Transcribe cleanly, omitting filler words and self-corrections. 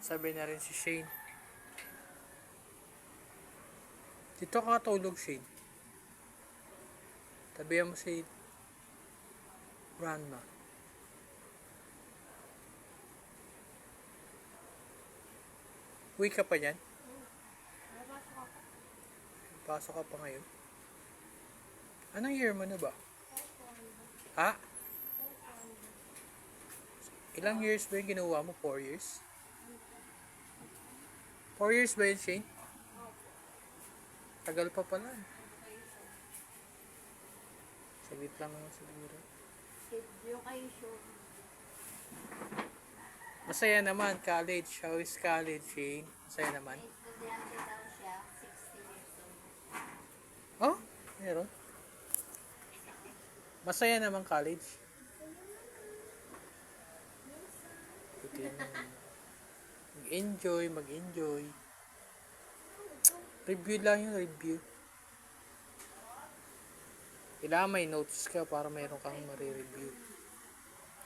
Sabi na rin si Shane. Dito ka tulog, Shane. Tabihan mo si grandma. Uwi ka pa yan? Pasok ka pa ngayon? Anong year mo na ba? Ha? Ilang years ba yung kinuha mo? 4 years? 4 years ba yun, Shane? Tagal pa pala. Saglit lang naman siguro. Masaya naman, college. How is college, Shane? Masaya naman. Estudyante daw siya, 60 years old. Oh, meron. Masaya naman college. Puti naman. Mag-enjoy. Review lang yung review. Kailangan may notes ka para mayroon kang marireview.